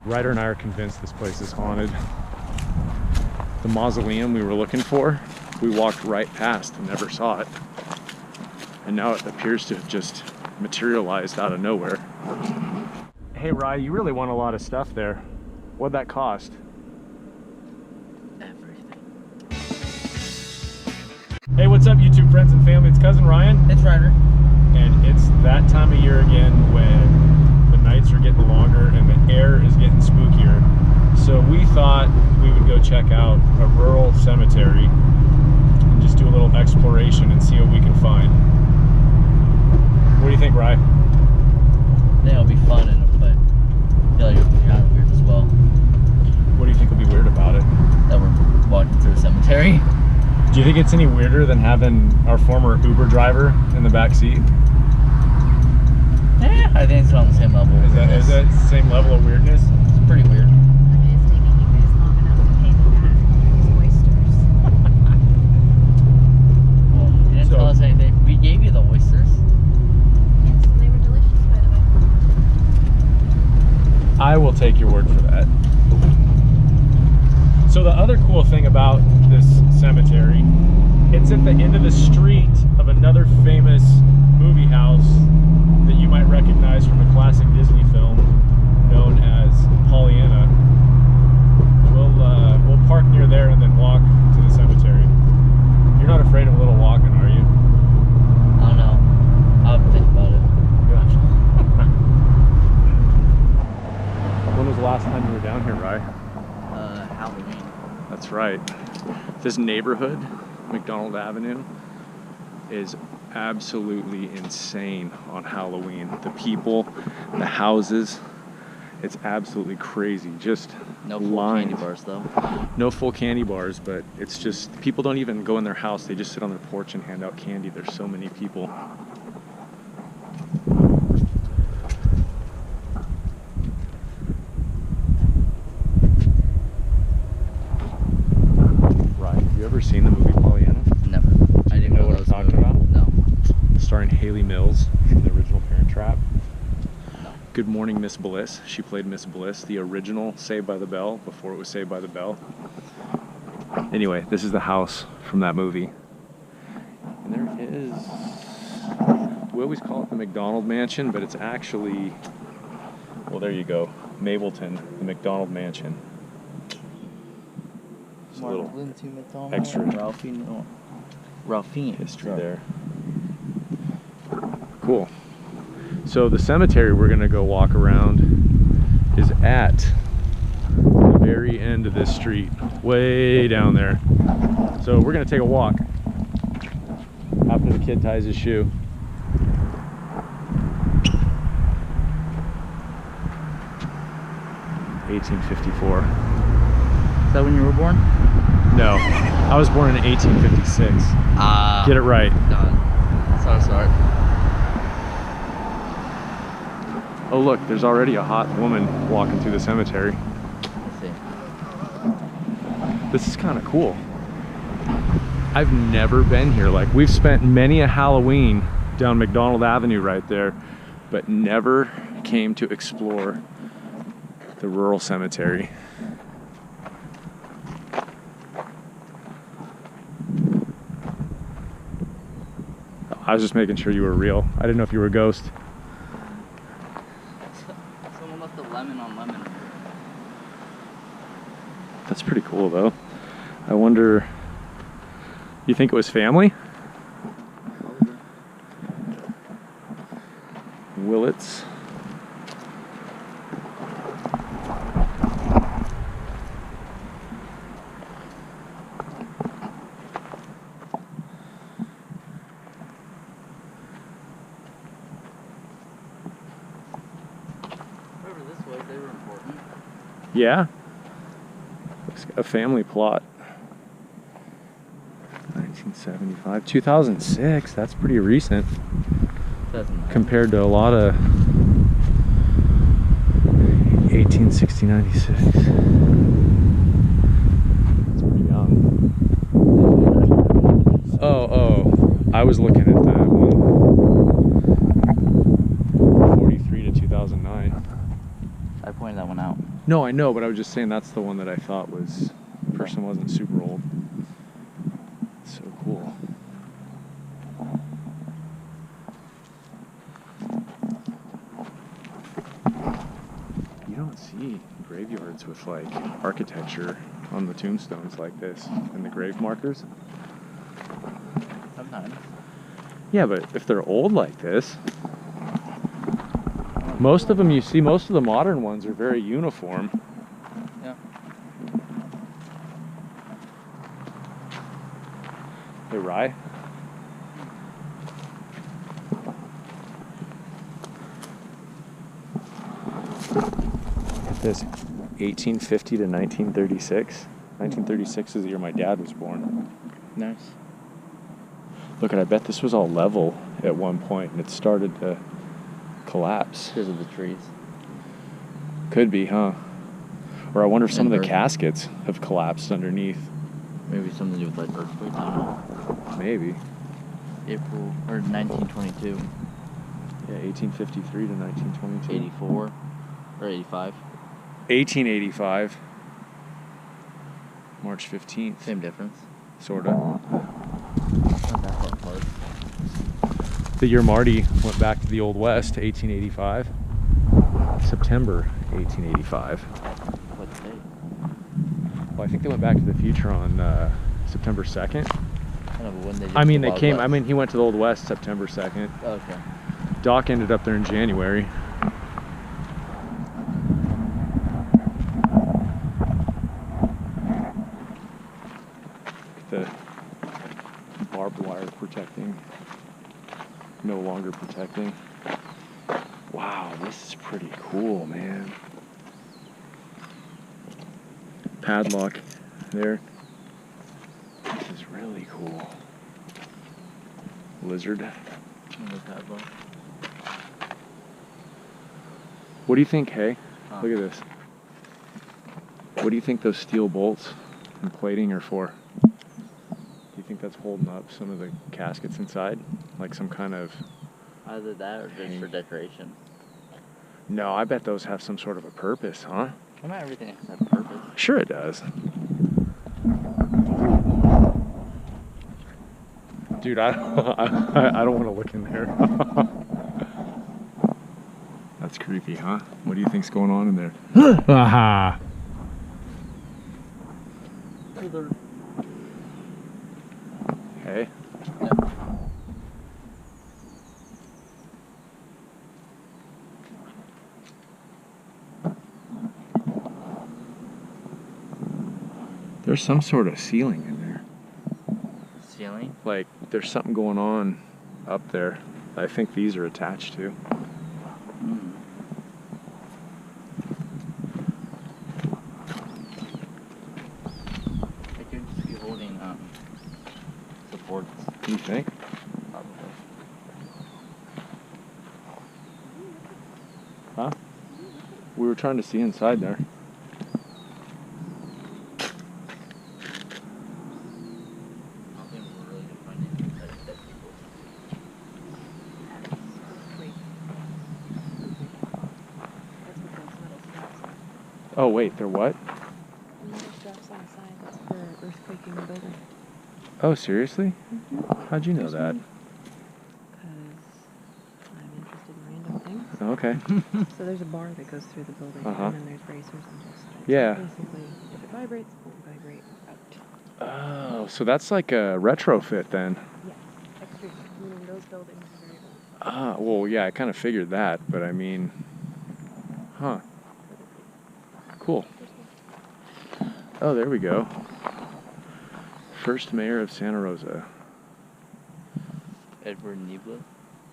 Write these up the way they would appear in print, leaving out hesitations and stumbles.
Ryder and I are convinced this place is haunted. The mausoleum we were looking for, we walked right past and never saw it. And now it appears to have just materialized out of nowhere. Hey Rye, you really won a lot of stuff there. What'd that cost? Everything. Hey, what's up YouTube friends and family? It's Cousin Ryan. It's Ryder. And it's that time of year again when the nights are getting longer and the air is getting spookier. So we thought we would go check out a rural cemetery and just do a little exploration and see what we can find. What do you think, Rye? I think it'll be fun, but I feel like it'll be kind of weird as well. What do you think will be weird about it? That we're walking through a cemetery. Do you think it's any weirder than having our former Uber driver in the back seat? Yeah, I think it's on the same level. Is that the same level of weirdness? It's pretty weird. It's taking you guys long enough to pay me back for these oysters. Well, you didn't tell us anything. We gave you the oysters. Yes, they were delicious, by the way. I will take your word for that. So the other cool thing about this cemetery, it's at the end of the street of another famous movie house that you might recognize from a classic Disney film known as Polyanna. We'll park near there and then walk to the cemetery. You're not afraid of a little walking, are you? I don't know. I'll have to think about it. When was the last time you were down here, Rye? Halloween. That's right. This neighborhood, McDonald Avenue, is absolutely insane on Halloween. The people, the houses, it's absolutely crazy. Just No full lines. candy bars though. No full candy bars, but it's just, people don't even go in their house. They just sit on their porch and hand out candy. There's so many people. Right, have you ever seen the movie Polyanna? Never. I didn't know what that I'm was a talking movie. about? No. Starring Haley Mills from the original Parent Trap. No. Good Morning Miss Bliss. She played Miss Bliss, the original Saved by the Bell, before it was Saved by the Bell. Anyway, this is the house from that movie. And there is, we always call it the McDonald Mansion, but it's actually, well, there you go, Mableton, the McDonald Mansion. Just a little extra Ralphine. history there. Cool. So the cemetery we're gonna go walk around is at the very end of this street, way down there. So we're gonna take a walk after the kid ties his shoe. (1854). Is that when you were born? No, I was born in 1856. Get it right. God. Sorry. Oh look, there's already a hot woman walking through the cemetery. Let's see. This is kind of cool. I've never been here. Like, we've spent many a Halloween down McDonald Avenue right there, but never came to explore the rural cemetery. I was just making sure you were real. I didn't know if you were a ghost. Someone left a lemon on lemon. That's pretty cool though. I wonder, you think it was family? Willits. Whoever this was, they were important. Yeah. Looks like a family plot. 1975, 2006. That's pretty recent compared to a lot of 1860, 96. That's pretty young. Oh, I was looking at that one. 43 to 2009. I pointed that one out. No, I know, but I was just saying that's the one that I thought was, the person wasn't super old. So cool. You don't see graveyards with like architecture on the tombstones like this and the grave markers. Sometimes. Yeah, but if they're old like this, most of them you see, most of the modern ones are very uniform. Yeah. Hey, Rye. Get this, 1850 to 1936. 1936 is the year my dad was born. Nice. Look, I bet this was all level at one point and it started to collapse. Because of the trees. Could be, huh? Or I wonder if some of the Earth. caskets have collapsed underneath. Maybe something to do with like earthquakes. I don't know. Maybe. April or 1922, Yeah, 1853 to 1922. 84 or 85. 1885. March 15th. Same difference. Sorta. Not that far apart. The year Marty went back to the Old West, 1885. September 1885. What date? Well, I think they went back to the future on September 2nd. I don't know, but when they. I mean, they came. I mean, he went to the Old West September 2nd. Okay. Doc ended up there in January. The barbed wire protecting, no longer protecting. Wow, this is pretty cool, man. Padlock there. This is really cool. Lizard. Another padlock. What do you think, hey? Huh. Look at this. What do you think those steel bolts and plating are for? Do you think that's holding up some of the caskets inside? Like some kind of... Either that or just for decoration. No, I bet those have some sort of a purpose, huh? Well, not everything has a purpose. Sure it does. Dude, I don't want to look in there. That's creepy, huh? What do you think's going on in there? Aha! Hey. There's some sort of ceiling in there. Ceiling? Like, there's something going on up there. I think these are attached to. It could just be holding supports. You think? Probably. Huh? We were trying to see inside there. I don't think we're really defining inside of dead people. That's what those metal straps are. Oh, wait, they're what? The metal straps on the side, that's for earthquaking the building. Oh, seriously? Mm-hmm. How'd you know that? Because I'm interested in random things. Okay. So there's a bar that goes through the building, Uh-huh. and then there's bracers on both sides. Yeah. So basically, if it vibrates, it won't vibrate out. Oh, so that's like a retrofit then. Yes. Extra, meaning those buildings are very old. Ah, well, yeah, I kind of figured that, but I mean, huh. Cool. Oh, there we go. First mayor of Santa Rosa, Edward Nebula?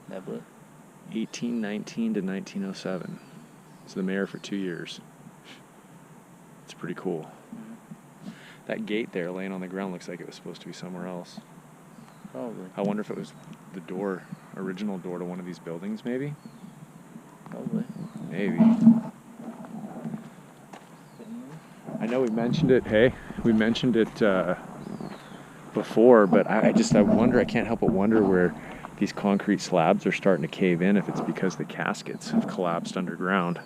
1819 to 1907. He's the mayor for 2 years. It's pretty cool. That gate there laying on the ground looks like it was supposed to be somewhere else. Probably. I wonder if it was the door, original door to one of these buildings, maybe? Probably. Maybe. I know we mentioned it, hey, we mentioned it before, but I wonder, I can't help but wonder where these concrete slabs are starting to cave in, if it's because the caskets have collapsed underground.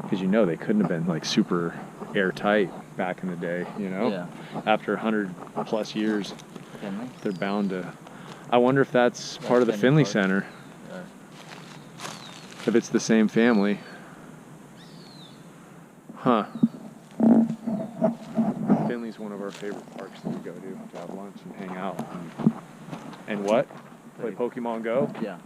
Because you know they couldn't have been like super airtight back in the day, you know? Yeah. After 100+ years, Finley? they're bound to. I wonder if that's part of the Finley Park. Center. Or, If it's the same family. Huh. Finley's one of our favorite parks that we go to have lunch and hang out. And what? Play Pokemon Go? yeah.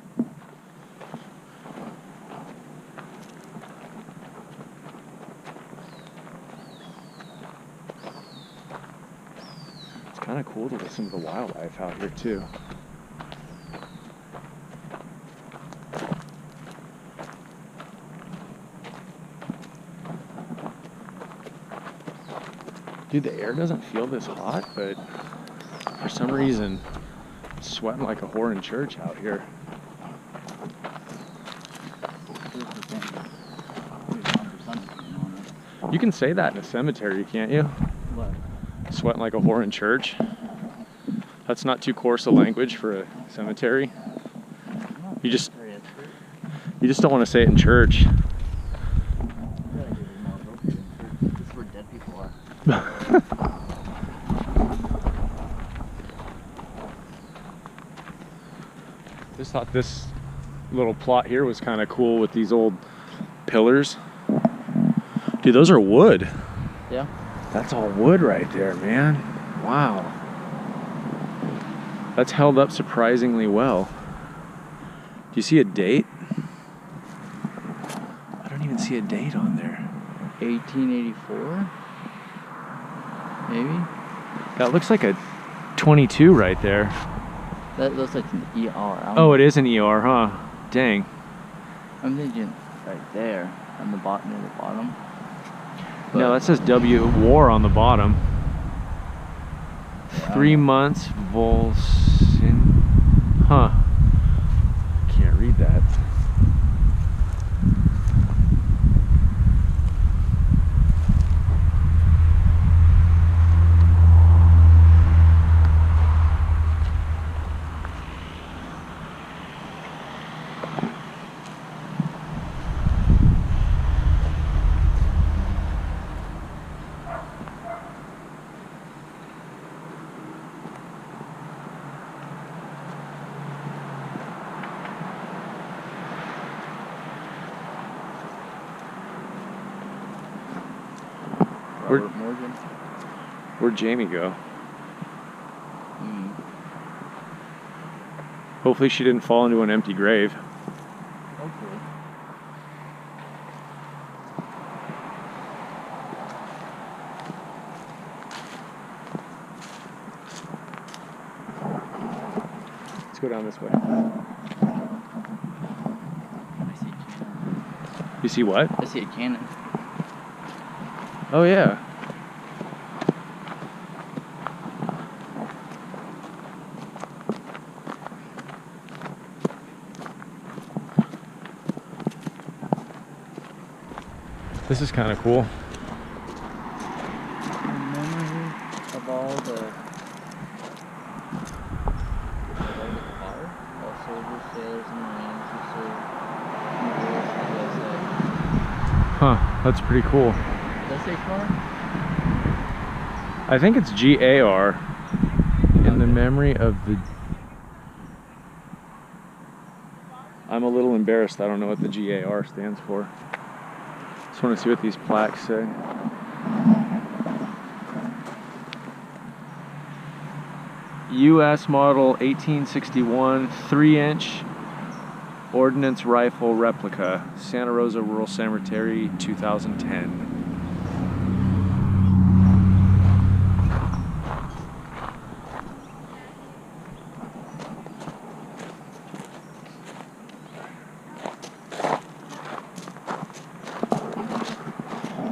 It's kind of cool to listen to the wildlife out here too. Dude, the air doesn't feel this hot, but for some reason, I'm sweating like a whore in church out here. You can say that in a cemetery, can't you? What? Sweating like a whore in church. That's not too coarse a language for a cemetery. You just don't want to say it in church. This is where dead people are. Just thought this little plot here was kind of cool with these old pillars. Dude, those are wood. Yeah. That's all wood right there, man. Wow. That's held up surprisingly well. Do you see a date? I don't even see a date on there. 1884? Maybe? That looks like a 22 right there. That looks like an ER. Oh, it is an ER, huh? Dang. I'm thinking right there, on the bottom, near the bottom. No, that says W War on the bottom. Yeah. 3 months, Volsin. Huh. Can't read that. Robert Morgan. Where'd Jamie go? Mm. Hopefully she didn't fall into an empty grave. Hopefully. Let's go down this way. I see a cannon. You see what? I see a cannon. Oh yeah. This is kind of cool. In memory of all the fire, all soldiers, sailors, and marines who served in the wars of the USA. Huh, that's pretty cool. Does that say car? I think it's GAR. In the memory of the... I'm a little embarrassed. I don't know what the GAR stands for. Just want to see what these plaques say. U.S. model 1861 3-inch ordnance rifle replica, Santa Rosa Rural Cemetery, 2010.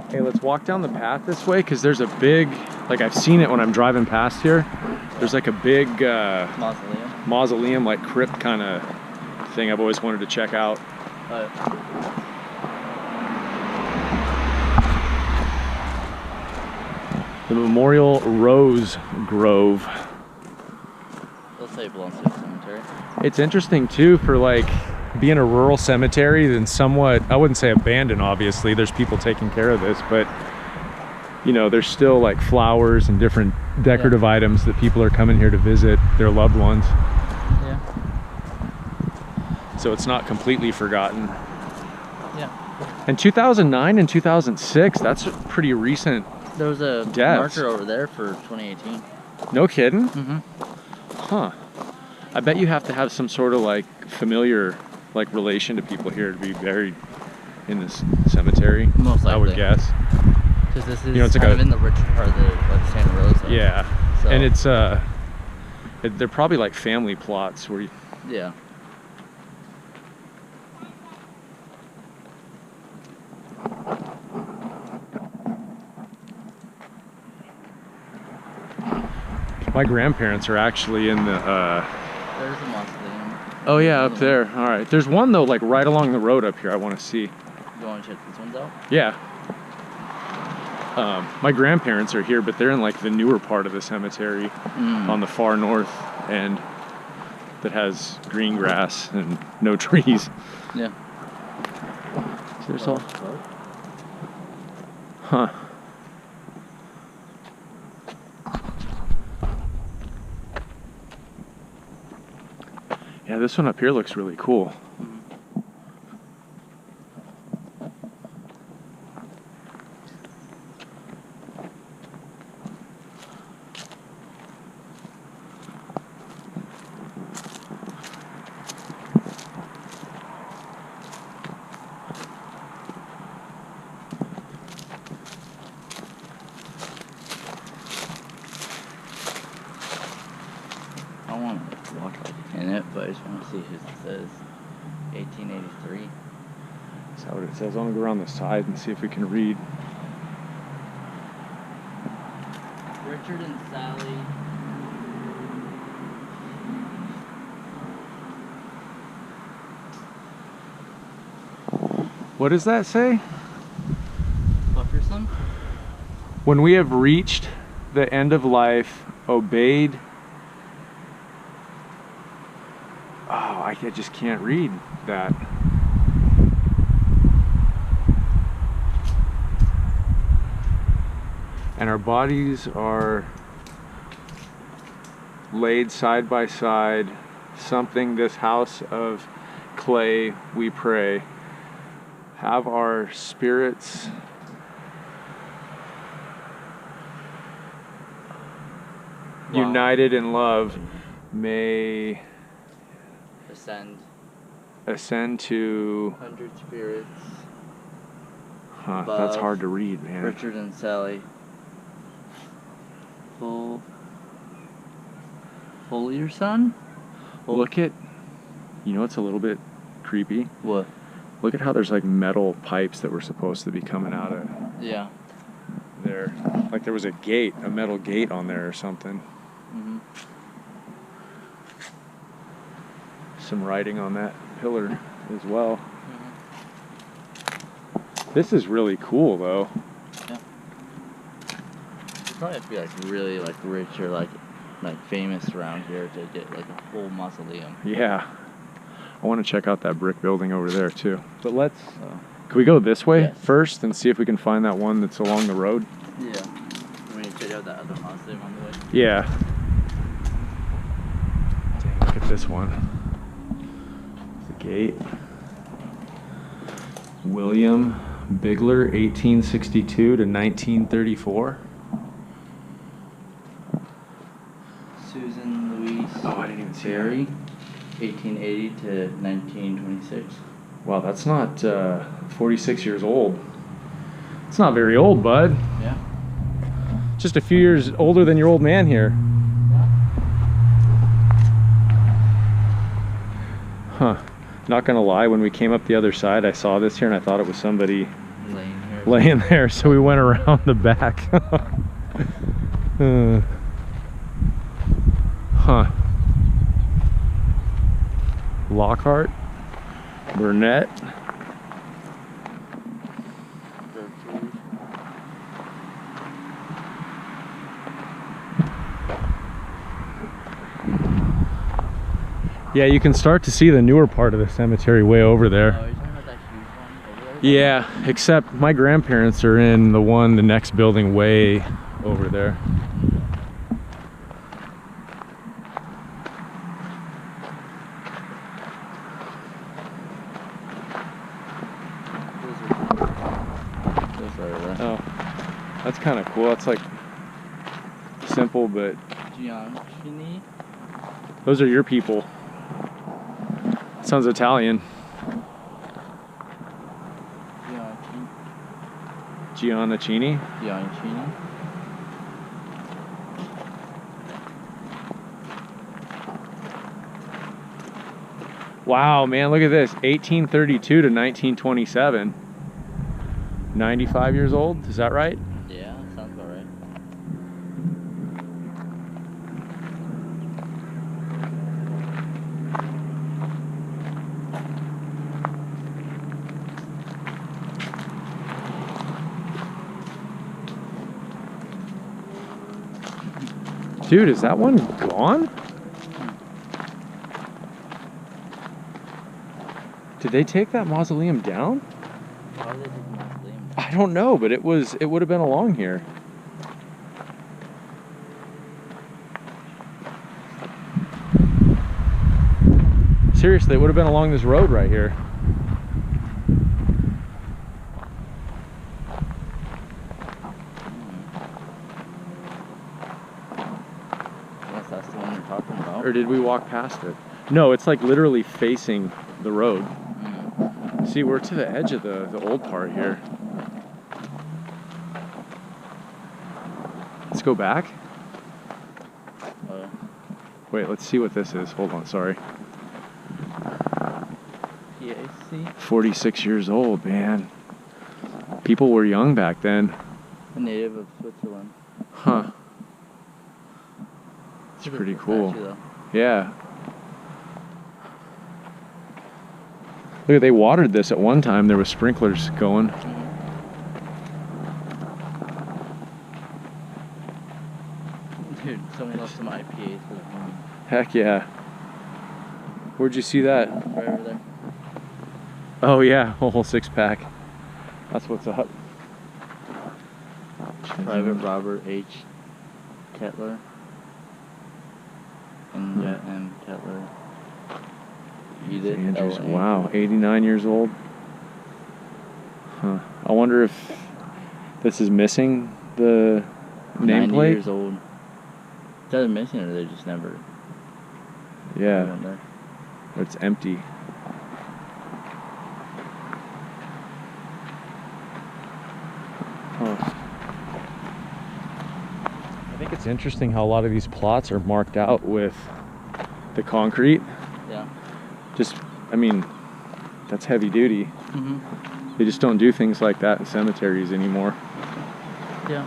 Hey, let's walk down the path this way because there's a big, like I've seen it when I'm driving past here. There's like a big mausoleum, like crypt kind of thing I've always wanted to check out. The Memorial Rose Grove. Let's say it belongs to the cemetery. It's interesting too for like being a rural cemetery, then somewhat, I wouldn't say abandoned, obviously. There's people taking care of this, but you know, there's still like flowers and different decorative items that people are coming here to visit their loved ones. Yeah. So it's not completely forgotten. Yeah. And 2009 and 2006, that's pretty recent. There was a Deaths. marker over there for 2018. No kidding? Mm-hmm. Huh. I bet you have to have some sort of like familiar like relation to people here to be buried in this cemetery. Most likely. I would guess. Because this is You know, it's like kind a- of in the richer part of the Santa Rosa. Yeah. So, And it's they're probably like family plots where you, yeah. my grandparents are actually in the There's a mausoleum. oh yeah, up there. All right. There's one though like right along the road up here I want to see. You want to check these ones out? Yeah. My grandparents are here, but they're in like the newer part of the cemetery on the far north end that has green grass and no trees. Yeah. So there's all. Huh. Yeah, this one up here looks really cool. I want to walk in it, but I just want to see who it says. 1883. Is that what it says? I want to go around the side and see if we can read. Richard and Sally. What does that say? Bufferson? When we have reached the end of life, obeyed. Oh, I just can't read that. And our bodies are laid side by side. Something this house of clay, we pray. Have our spirits united in love, may ascend to 100 spirits. that's above hard to read, man. Richard and Sally. Foliar son? Look at, you know what's a little bit creepy? What? Look at how there's like metal pipes that were supposed to be coming out of Yeah. there. Like there was a gate, a metal gate on there or something. Mm-hmm. Some writing on that pillar as well. Mm-hmm. This is really cool though. Yeah. You probably have to be like really like rich or like famous around here to get like a full mausoleum. Yeah. I want to check out that brick building over there too. But let's, So, can we go this way Yes. first and see if we can find that one that's along the road? yeah. We need to check out that other mausoleum on the way. Yeah. Dang, look at this one. The gate. William Bigler, 1862 to 1934. Susan Louise Oh, I didn't even see Berry, 1880 to 1926. Wow, that's not 46 years old. It's not very old, bud. Yeah. Just a few years older than your old man here. Huh. Not gonna lie, when we came up the other side, I saw this here and I thought it was somebody Laying here. laying there, so we went around the back. Huh. Lockhart, Burnett. Yeah, you can start to see the newer part of the cemetery way over there. Oh, you're talking about that huge one over there? Yeah, except my grandparents are in the next building way over there. Those are right there. Oh, that's kind of cool. That's like simple, but Giancini? those are your people. Sounds Italian. Giannicini. Giancini? Wow, man, look at this. 1832 to 1927. 95 years old, is that right? Yeah, sounds about right. Dude, is that one gone? Did they take that mausoleum down? Why would they take the mausoleum? I don't know, but it would have been along here. Seriously, it would have been along this road right here. Unless that's the one you're talking about. Or did we walk past it? No, it's like literally facing the road. See, we're to the edge of the old part here. Let's go back. Wait, let's see what this is. Hold on, sorry. PAC? 46 years old, man. People were young back then. A native of Switzerland. Huh. It's pretty cool. Statue, though. Yeah. Look, they watered this at one time. There was sprinklers going. Dude, someone left some IPAs for the home. Heck yeah. Where'd you see that? Right over there. Oh yeah, a whole 6-pack. That's what's up. Private Robert H. Kettler. And M. Kettler. Edith Andrews, L. wow, Andrews. 89 years old. Huh. I wonder if this is missing the 90 nameplate. years old. It's either missing or they just never Yeah, went there. it's empty. Huh. I think it's interesting how a lot of these plots are marked out with the concrete. Yeah. Just, I mean, that's heavy duty. Mm-hmm. They just don't do things like that in cemeteries anymore. Yeah.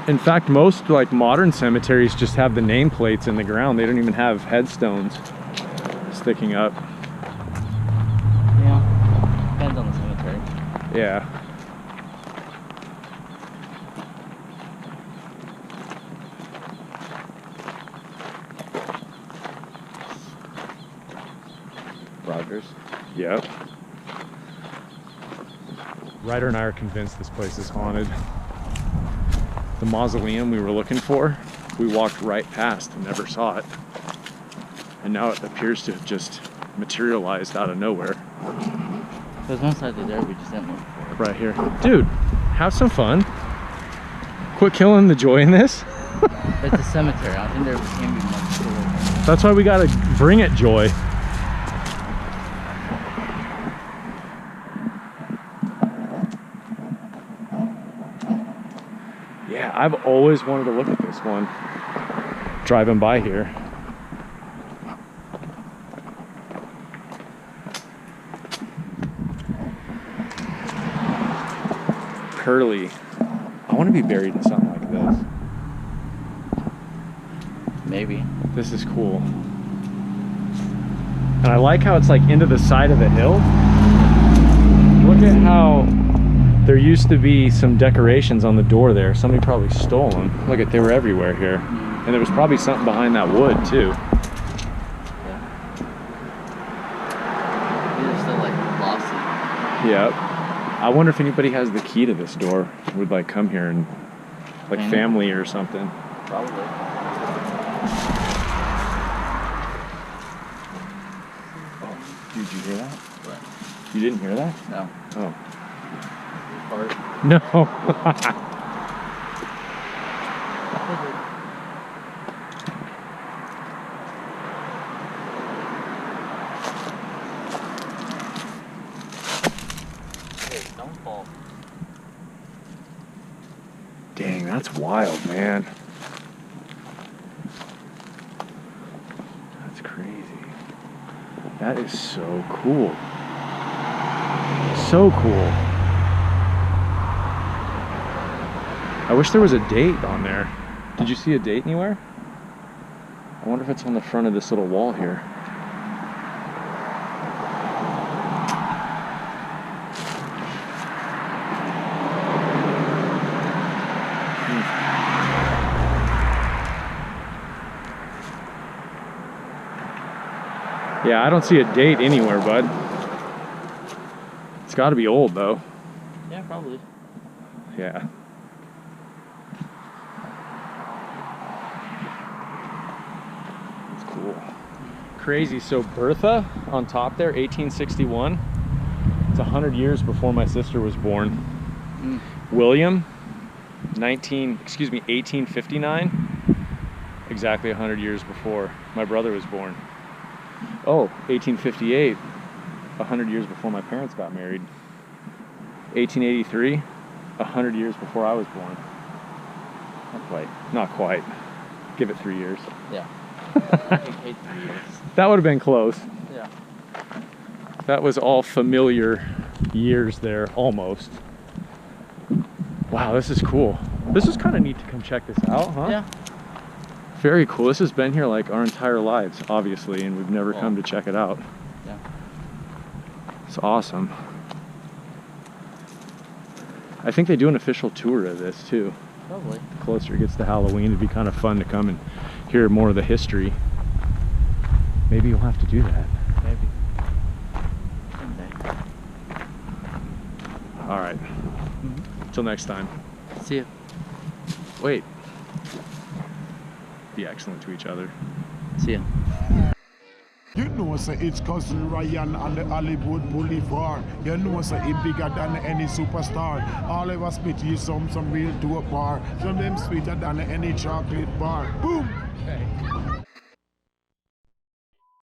In fact, most like modern cemeteries just have the nameplates in the ground. They don't even have headstones sticking up. Yeah. Depends on the cemetery. Yeah. Rogers. Yep. Ryder and I are convinced this place is haunted. The mausoleum we were looking for, we walked right past and never saw it. And now it appears to have just materialized out of nowhere. There's one side there we just didn't look for. Right here. Dude, have some fun. Quit killing the joy in this. It's a cemetery. I don't think there can be much to it. That's why we gotta bring it joy. Yeah, I've always wanted to look at this one driving by here. Curly. I want to be buried in something like this. Maybe. This is cool. And I like how it's like into the side of the hill. Look at how there used to be some decorations on the door there. Somebody probably stole them. Look at, they were everywhere here. And there was probably something behind that wood too. Yeah. Yep. I wonder if anybody has the key to this door. Would like come here and like Maybe. family or something. Probably. Oh, did you hear that? What? You didn't hear that? No. Oh. Or No. hey, don't fall. Dang, that's wild, man. That's crazy. That is so cool. So cool. I wish there was a date on there. Did you see a date anywhere? I wonder if it's on the front of this little wall here. Yeah, I don't see a date anywhere, bud. It's got to be old, though. Yeah, probably. Yeah. It's cool. Crazy. So Bertha on top there, 1861. It's 100 years before my sister was born. Mm. William, 1859. Exactly 100 years before my brother was born. Oh, 1858. 100 years before my parents got married. 1883. 100 years before I was born. Not quite. Not quite. Give it 3 years. Yeah. I hate 3 years. That would have been close. Yeah. That was all familiar years there, almost. Wow, this is cool. This is kind of neat to come check this out, huh? Yeah. Very cool. This has been here like our entire lives, obviously, and we've never come to check it out. Yeah. It's awesome. I think they do an official tour of this too. Probably. The closer it gets to Halloween, it'd be kind of fun to come and hear more of the history. Maybe you'll have to do that. Maybe. Someday. All right. Till next time. See ya. Wait. Be excellent to each other. See ya. You know, say it's cousin Ryan on the Hollywood Boulevard. You know, say he bigger than any superstar. All of us spit you some real dope bar. Some of them sweeter than any chocolate bar. Boom! Okay.